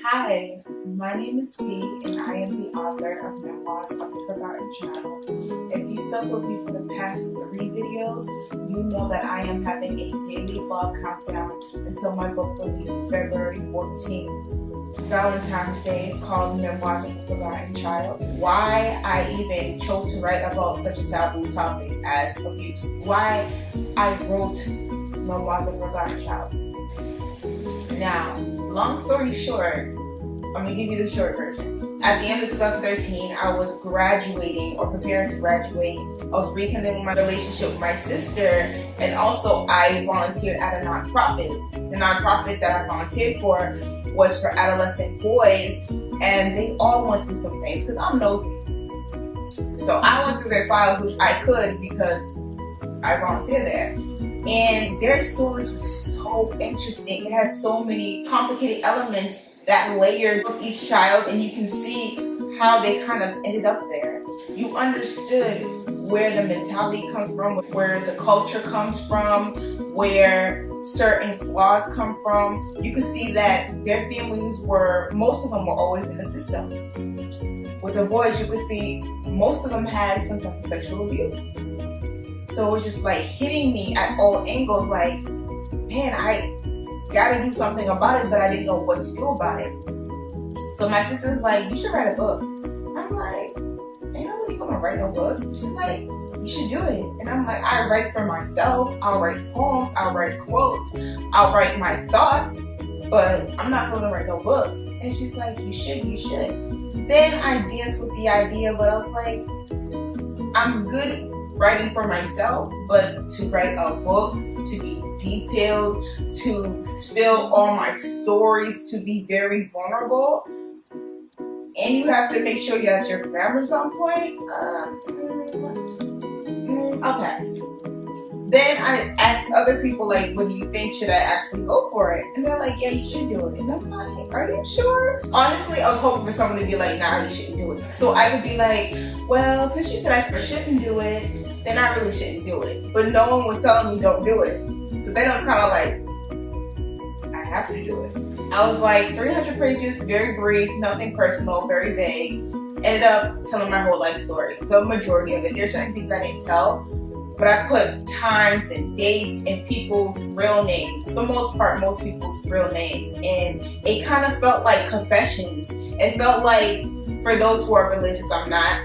Hi, my name is Vie, and I am the author of Memoirs of the Forgotten Child. If you stuck with me for the past 3 videos, you know that I am having a daily blog countdown until my book release February 14th. Valentine's Day, called Memoirs of the Forgotten Child. Why I even chose to write about such a taboo topic as abuse. Why I wrote Memoirs of the Forgotten Child. Now, long story short, I'm going to give you the short version. At the end of 2013, I was graduating or preparing to graduate. I was rekindling my relationship with my sister, and also I volunteered at a nonprofit. The nonprofit that I volunteered for was for adolescent boys, and they all went through some things because I'm nosy. So I went through their files, which I could because I volunteered there. And their stories were so interesting. It had so many complicated elements that layered each child, and you can see how they kind of ended up there. You understood where the mentality comes from, where the culture comes from, where certain flaws come from. You could see that their families most of them were always in the system. With the boys, you could see most of them had some type of sexual abuse. So it was just like hitting me at all angles, like, man, I gotta do something about it, but I didn't know what to do about it. So my sister was like, you should write a book. I'm like, ain't nobody gonna write no book. She's like, you should do it. And I'm like, I write for myself. I'll write poems, I'll write quotes, I'll write my thoughts, but I'm not gonna write no book. And she's like, you should. Then I danced with the idea, but I was like, I'm good writing for myself, but to write a book, to be detailed, to spill all my stories, to be very vulnerable, and you have to make sure that your grammar's on point, I'll pass. Then I asked other people, like, what do you think? Should I actually go for it? And they're like, yeah, you should do it. And I'm like, are you sure? Honestly, I was hoping for someone to be like, nah, you shouldn't do it. So I could be like, well, since you said I shouldn't do it, then I really shouldn't do it. But no one was telling me don't do it. So then I was kind of like, I have to do it. I was like 300 pages, very brief, nothing personal, very vague. Ended up telling my whole life story. The majority of it. There's certain things I didn't tell, but I put times and dates and people's real names. For the most part, most people's real names. And it kind of felt like confessions. It felt like, for those who are religious, I'm not,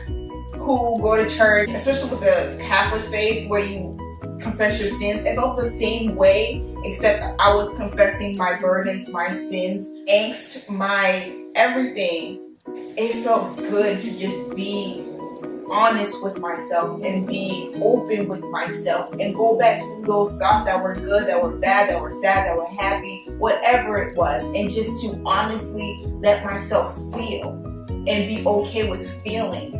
who go to church, especially with the Catholic faith where you confess your sins, it felt the same way, except I was confessing my burdens, my sins, angst, my everything. It felt good to just be honest with myself and be open with myself and go back to those thoughts that were good, that were bad, that were sad, that were happy, whatever it was, and just to honestly let myself feel and be okay with feeling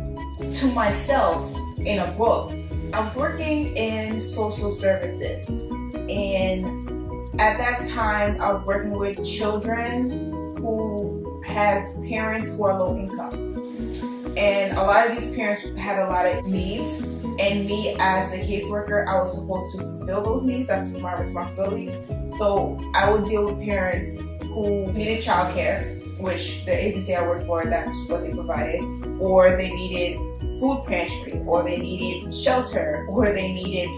to myself in a book. I was working in social services, and at that time I was working with children who have parents who are low income. And a lot of these parents had a lot of needs, and me as a caseworker, I was supposed to fulfill those needs. That's my responsibilities. So I would deal with parents who needed childcare, which the agency I worked for, that's what they provided, or they needed food pantry, or they needed shelter, or they needed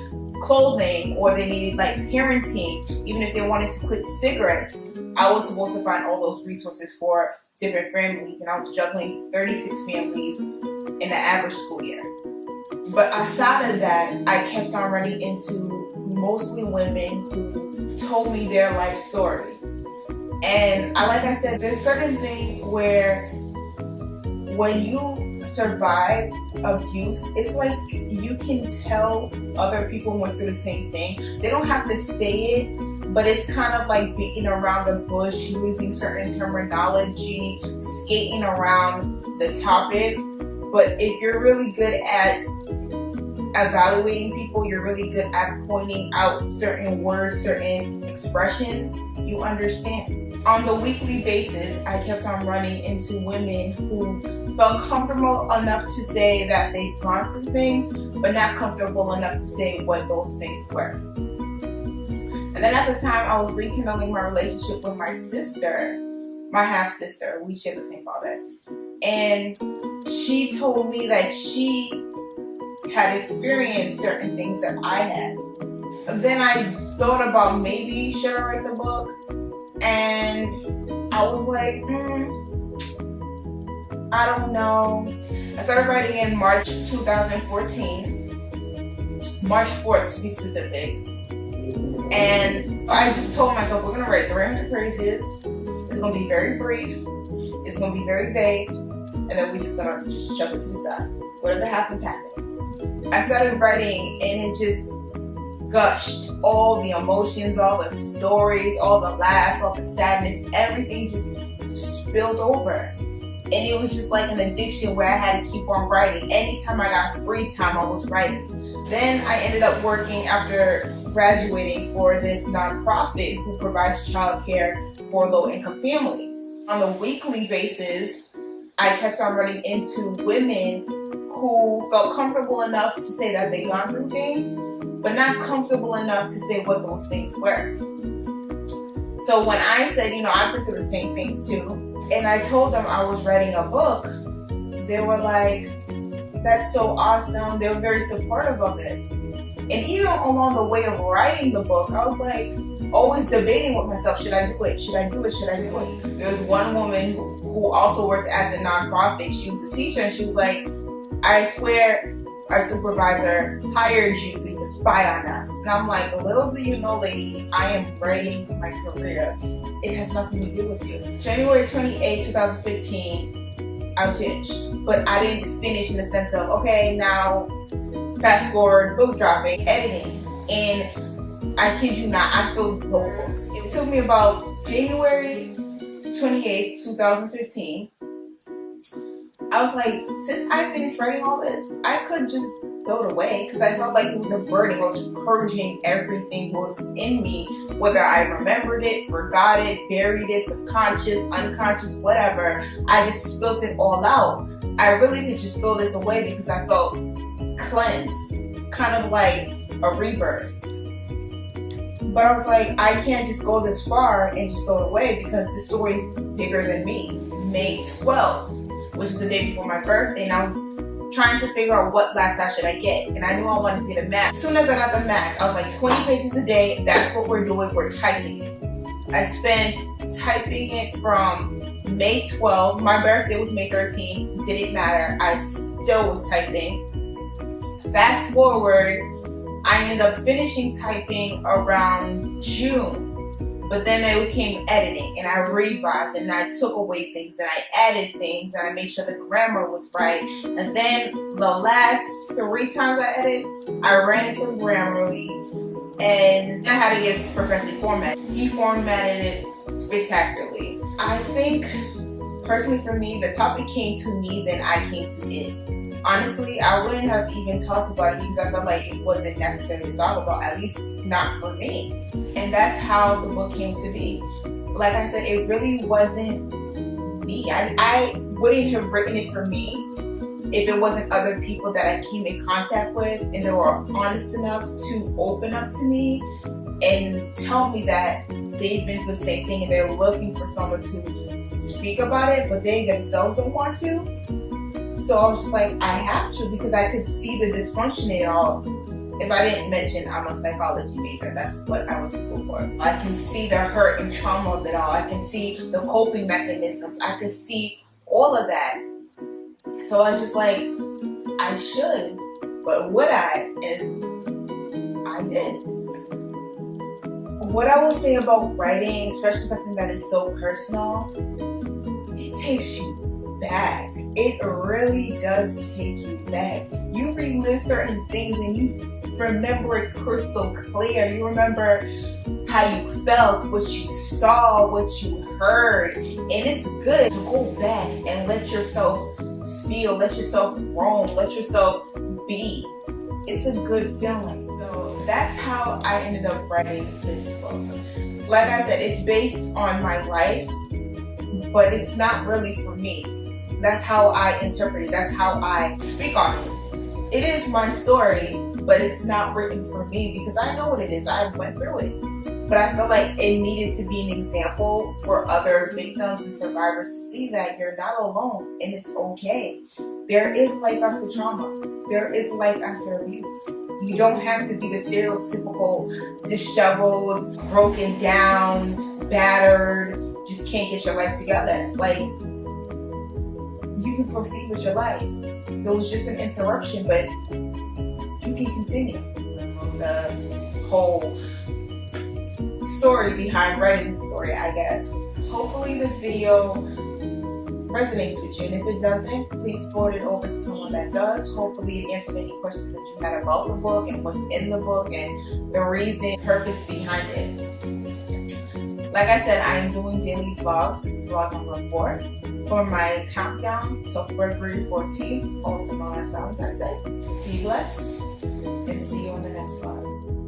clothing, or they needed like parenting. Even if they wanted to quit cigarettes, I was supposed to find all those resources for different families, and I was juggling 36 families in the average school year. But aside of that, I kept on running into mostly women who told me their life story. And like I said, there's certain things where when you survive abuse, it's like you can tell other people went through the same thing. They don't have to say it, but it's kind of like beating around the bush, using certain terminology, skating around the topic. But if you're really good at evaluating people, you're really good at pointing out certain words, certain expressions, you understand. On the weekly basis, I kept on running into women who felt comfortable enough to say that they've gone through things, but not comfortable enough to say what those things were. And then at the time, I was rekindling my relationship with my sister, my half sister. We share the same father. And she told me that she had experienced certain things that I had. And then I thought about maybe should I write the book, and I was like, I don't know. I started writing in March 2014, March 4th to be specific. And I just told myself, we're gonna write 300 pages. It's gonna be very brief. It's gonna be very vague, and then we're just gonna shove it to the side. Whatever happens, happens. I started writing, and it just gushed. All the emotions, all the stories, all the laughs, all the sadness, everything just spilled over. And it was just like an addiction where I had to keep on writing. Anytime I got free time, I was writing. Then I ended up working after graduating for this nonprofit who provides childcare for low-income families. On a weekly basis, I kept on running into women who felt comfortable enough to say that they'd gone through things, but not comfortable enough to say what those things were. So when I said, I've been through the same things too, and I told them I was writing a book, they were like, that's so awesome. They were very supportive of it. And even along the way of writing the book, I was like, always debating with myself, should I do it? Should I do it? Should I do it? There was one woman who also worked at the nonprofit. She was a teacher, and she was like, I swear our supervisor hired you so you could spy on us. And I'm like, little do you know, lady, I am writing my career. It has nothing to do with you. January 28, 2015, I finished. But I didn't finish in the sense of, okay, now fast forward, book dropping, editing. And I kid you not, I filled whole books. It took me about January 28, 2015. I was like, since I finished writing all this, I could just throw it away because I felt like it was a burden. I was purging everything that was in me, whether I remembered it, forgot it, buried it, subconscious, unconscious, whatever. I just spilled it all out. I really could just throw this away because I felt cleansed, kind of like a rebirth. But I was like, I can't just go this far and just throw it away because the story is bigger than me. May 12th. Which is the day before my birthday, and I was trying to figure out what laptop should I get, and I knew I wanted to get a Mac. As soon as I got the Mac, I was like, 20 pages a day, that's what we're doing, we're typing it. I spent typing it from May 12th, my birthday was May 13th, didn't matter, I still was typing. Fast forward, I ended up finishing typing around June. But then it became editing, and I revised, and I took away things, and I added things, and I made sure the grammar was right. And then the last 3 times I edited, I ran it through Grammarly, and I had to get professionally formatted. He formatted it spectacularly. I think, personally for me, the topic came to me, then I came to it. Honestly, I wouldn't have even talked about it because I felt like it wasn't necessary to talk about, at least not for me. And that's how the book came to be. Like I said, it really wasn't me. I wouldn't have written it for me if it wasn't other people that I came in contact with and they were honest enough to open up to me and tell me that they've been through the same thing and they're looking for someone to speak about it, but they themselves don't want to. So I was just like, I have to, because I could see the dysfunction in it all. If I didn't mention I'm a psychology major, that's what I went to school for. I can see the hurt and trauma of it all. I can see the coping mechanisms. I can see all of that. So I was just like, I should, but would I? And I did. What I will say about writing, especially something that is so personal, it takes you back. It really does take you back. You relive certain things and you remember it crystal clear. You remember how you felt, what you saw, what you heard. And it's good to go back and let yourself feel, let yourself roam, let yourself be. It's a good feeling. So that's how I ended up writing this book. Like I said, it's based on my life, but it's not really for me. That's how I interpret it. That's how I speak on it. It is my story, but it's not written for me because I know what it is. I went through it. But I feel like it needed to be an example for other victims and survivors to see that you're not alone and it's okay. There is life after trauma. There is life after abuse. You don't have to be the stereotypical, disheveled, broken down, battered, just can't get your life together. Like, you can proceed with your life. There was just an interruption, but you can continue. The whole story behind writing the story, I guess. Hopefully this video resonates with you, and if it doesn't, please forward it over to someone that does. Hopefully it answered any questions that you had about the book and what's in the book and the reason, purpose behind it. Like I said, I am doing daily vlogs. This is vlog number 4 for my countdown till February 14th, also known as Valentine's Day. Be blessed, and see you on the next vlog.